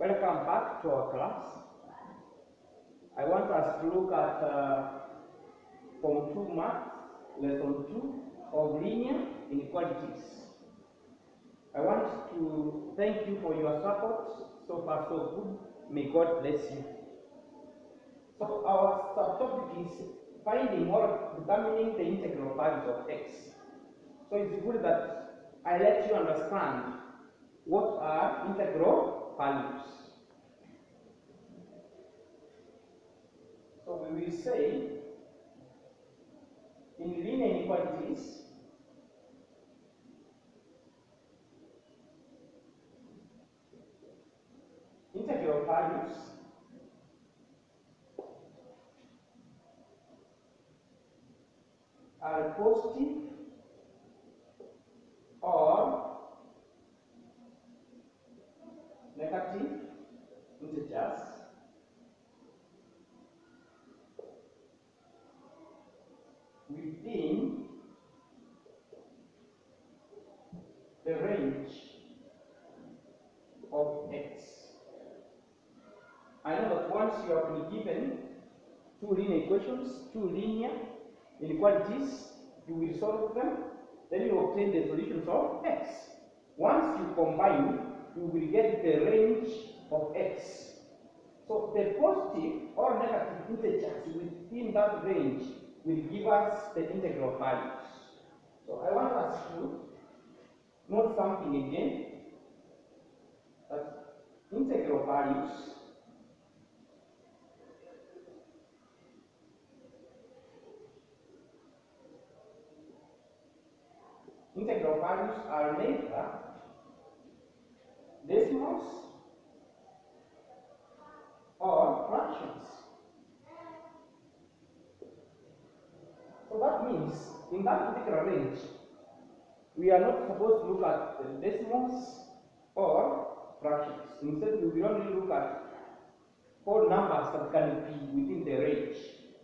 Welcome back to our class. I want us to look at Form 2 Maths, Lesson 2 of Linear Inequalities. I want to thank you for your support. So far, so good. May God bless you. So our subtopic is finding or determining the integral values of x. So it's good that I let you understand what are integral values. So we will say in linear inequalities, integral values are positive or negative integers within the range of x. I know that once you have been given two linear equations, two linear inequalities, you will solve them, then you obtain the solutions of x. Once you combine, you will get the range of x. So the positive or negative integers within that range will give us the integral values. So I want us to note something again, that integral values are neither decimals or fractions. So that means in that particular range, we are not supposed to look at the decimals or fractions. Instead, we will only look at whole numbers that can be within the range.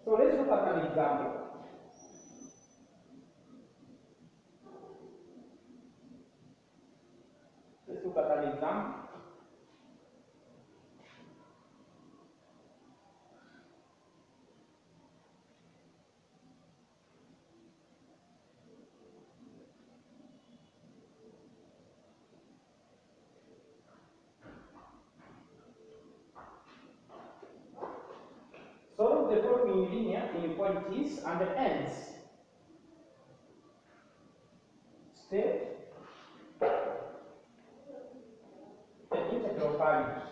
So let's look at an example. Let's look at an example. Solve the following linear inequalities and the ends. State the integral values.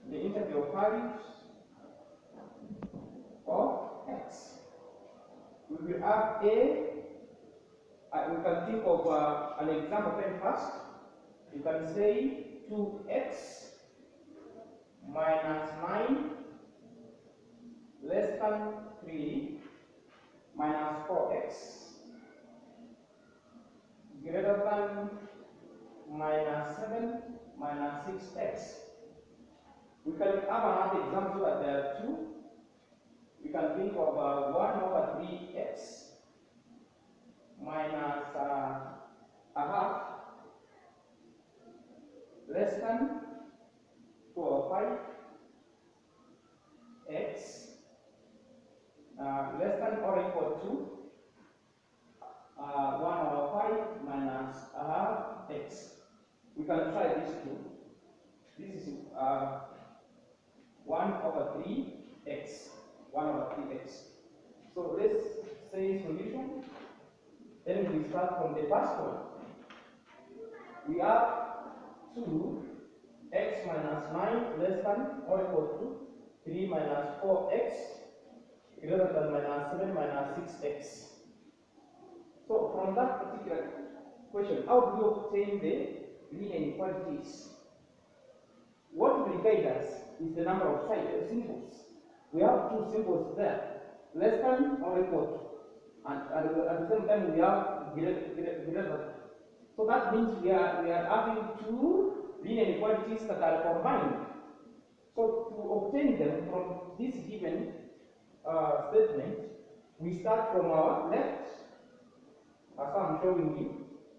The integral values of x. We will have we can think of an example very fast. You can say 2x minus 9 less than 3 minus 4x greater than minus 7 minus 6x. We can have another example that there are two. We can think of 1 over 3x minus a half less than 2 over 5x less than or equal to 1 over 5 minus a half x. We can try these two. This is 1 over 3x. 1 over 3x. So let's say solution. Then we start from the first one. We have 2x minus 9 less than or equal to 3 minus 4x greater than minus 7 minus 6x. So from that particular question, how do we obtain the linear inequalities? What will guide us is the number of symbols. We have two symbols there, less than or equal to, and at the same time we have greater than. So that means we are having two linear inequalities that are combined. So to obtain them from this given statement, we start from our left, as I'm showing you.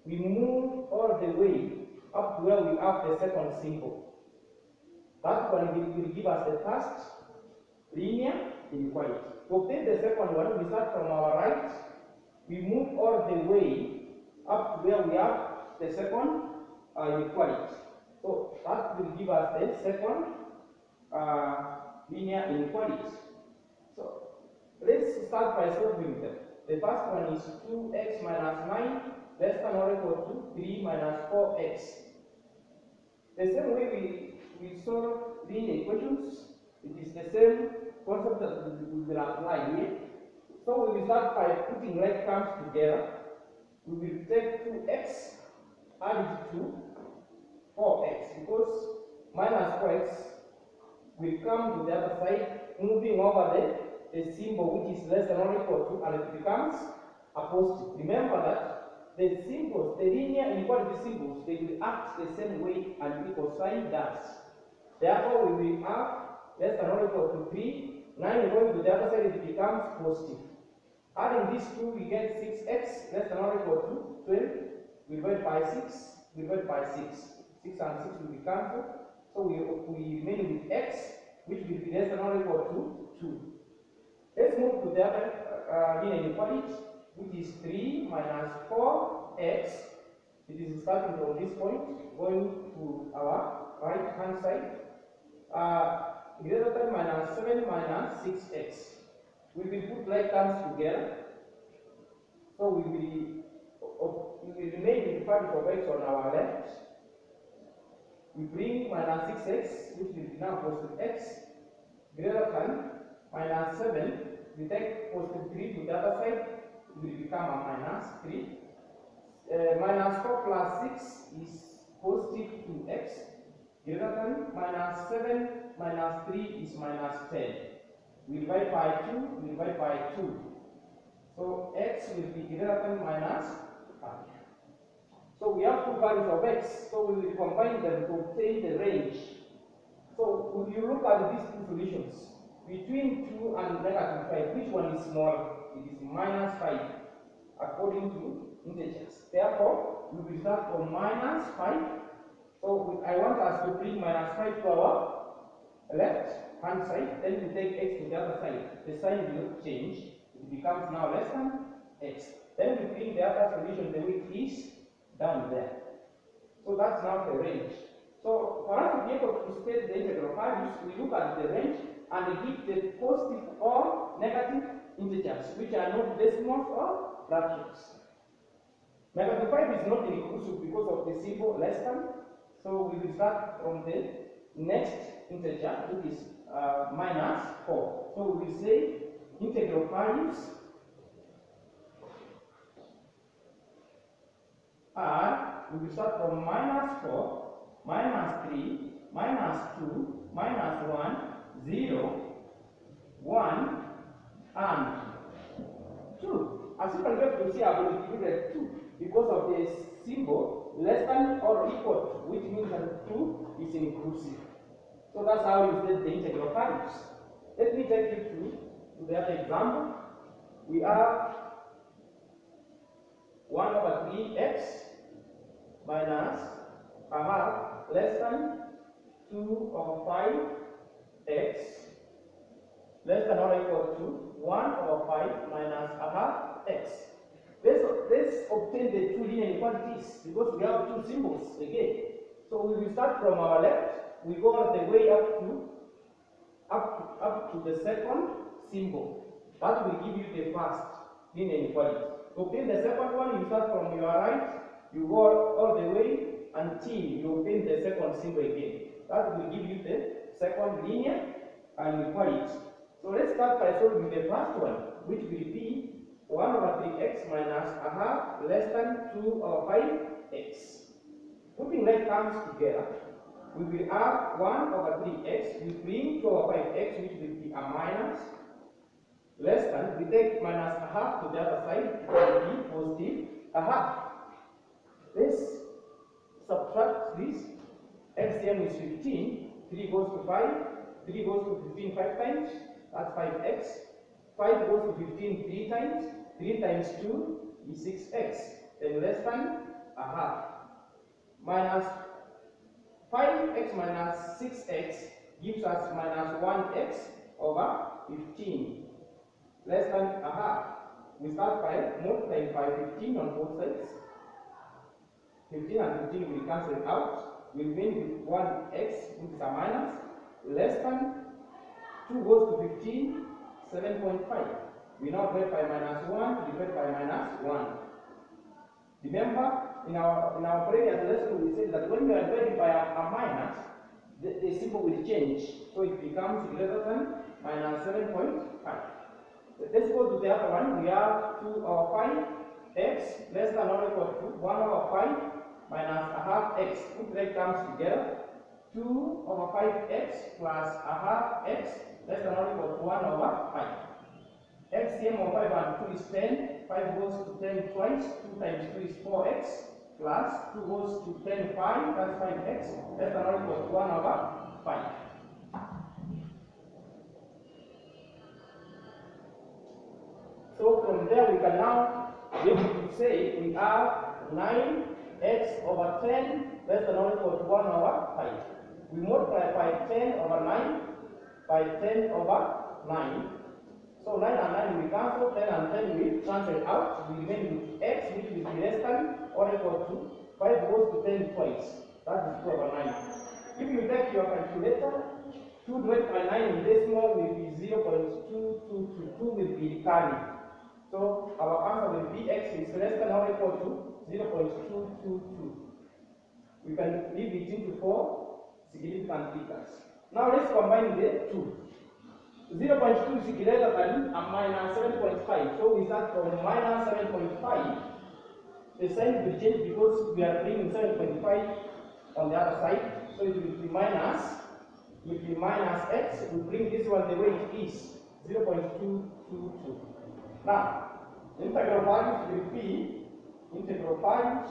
We move all the way up to where we have the second symbol. That one will give us the first linear inequality. To obtain the second one, we start from our right, we move all the way up to where we have the second inequality. So that will give us the second linear inequality. So let's start by solving them. The first one is 2x minus 9 less than or equal to 3 minus 4x. The same way we solve linear equations, it is the same concept that we will apply here. So we will start by putting like terms together. We will take 2x, add it to 4x, because minus 4x will come to the other side, moving over the symbol which is less than or equal to, and it becomes a positive. Remember that the symbols, the linear inequality symbols, they will act the same way an equal sign does. Therefore, we will have less than or equal to 3, 9 going to the other side, it becomes positive. Adding these two, we get 6x less than or equal to 12, we divide by 6, we divide by 6. 6 and 6 will be cancelled. So we remain with x, which will be less than or equal to 2. Let's move to the other linear inequality, which is 3 minus 4x. It is starting from this point, going to our right hand side. Greater than minus 7 minus 6x. We will put like terms together. So we will remain with the factor of x on our left. We bring minus 6x, which will be now positive x, greater than minus 7. We take positive 3 to the other side, it will become a minus 3. Minus 4 plus 6 is positive 2x, greater than minus 7 minus 3 is minus 10. We divide by 2, we divide by 2. So x will be greater than minus 5. So we have two values of x, so we will combine them to obtain the range. So if you look at these two solutions, between 2 and negative 5, which one is smaller? It is minus 5 according to integers. Therefore, we will start from minus 5. So I want us to bring minus 5 to our left hand side, then we take x to the other side. The sign will change, it becomes now less than x. Then we bring the other solution the way it is down there. So that's now the range. So for us to be able to state the integral values, we look at the range and give the positive or negative integers, which are not decimals or fractions. Negative 5 is not inclusive because of the symbol less than. So we will start from the next integer, which is minus 4. So we will say integral values are, we will start from minus 4, minus 3, minus 2, minus 1, 0, 1, and 2. As you can get to see, I will include 2 because of the symbol less than or equal to, which means that 2 is inclusive. So that's how you set the integral values. Let me take you to the other example. We have 1 over 3x minus a half less than 2 over 5x less than or equal to 1 over 5 minus a half x. Let's obtain the two linear inequalities because we have two symbols again. So we will start from our left. We go all the way up to the second symbol. That will give you the first linear inequality. To obtain the second one, you start from your right, you go all the way until you obtain the second symbol again. That will give you the second linear inequality. So let's start by solving the first one, which will be 1 over 3x minus a half less than 2 over 5x. Putting like terms together, we will have 1 over 3x, we bring 2 over 5x, which will be a minus, less than, we take minus a half to the other side, it will be positive a half. Let's subtract this. LCM is 15, 3 goes to 5, 3 goes to 15 5 times, that's 5x. 5 goes to 15 3 times, 3 times 2 is 6x, then less than a half. minus 5x minus 6x gives us minus 1x over 15 less than a half. We start by multiplying by 15 on both sides. 15 and 15 will cancel out. We win with 1x, which is a minus, less than 2 goes to 15, 7.5. We now divide by minus 1, divide by minus 1. Remember, in our previous lesson, we said that when we are dividing by a minus, the symbol will change. So it becomes greater than minus 7.5. Let's go to the other one. We have 2 over 5x less than or equal to 1 over 5 minus a half x. Put that comes together. 2 over 5x plus a half x less than or equal to 1 over 5. LCM of 5 and 2 is 10. 5 goes to 10 twice. 2 times 2 is 4x. Plus 2 goes to 10 5. That's 5x. Less than or equal to 1 over 5. So from there we can now be able to say we have 9x over 10 less than or equal to 1 over 5. We multiply by 10 over 9 by 10 over 9. So 9 and 9 will cancel, 10 and 10 will cancel out. We remain with x, which will be less than or equal to 5 goes to 10 twice. That is 2 over 9. If you take your calculator, 2 divided by 9 in decimal will be 0.2222. 2 will be carry. So our answer will be x is less than or equal to 0.222. We can leave it into 4 significant figures. Now let's combine the 2. 0.2 is greater than a minus 7.5. So we start from minus 7.5. The sign will change because we are bringing 7.5 on the other side. So it will be minus. It will be minus x. We bring this one the way it is, 0.222. Now, integral values will be, integral values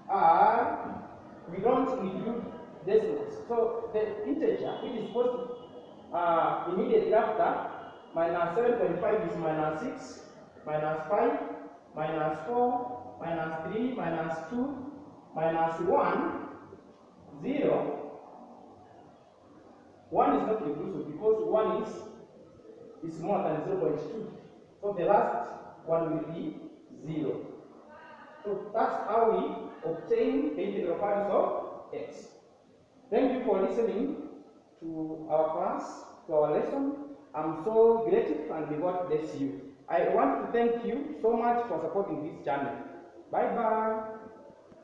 are, we don't include decimals. So the integer, which is supposed to immediately after, minus 7.5 is minus 6, minus 5, minus 4, minus 3, minus 2, minus 1, 0. 1 is not inclusive because 1 is more than 0.2. So the last one will be 0. So that's how we obtain the integral values of x. Thank you for listening to our class, to our lesson. I'm so grateful and may God bless you. I want to thank you so much for supporting this channel. Bye bye.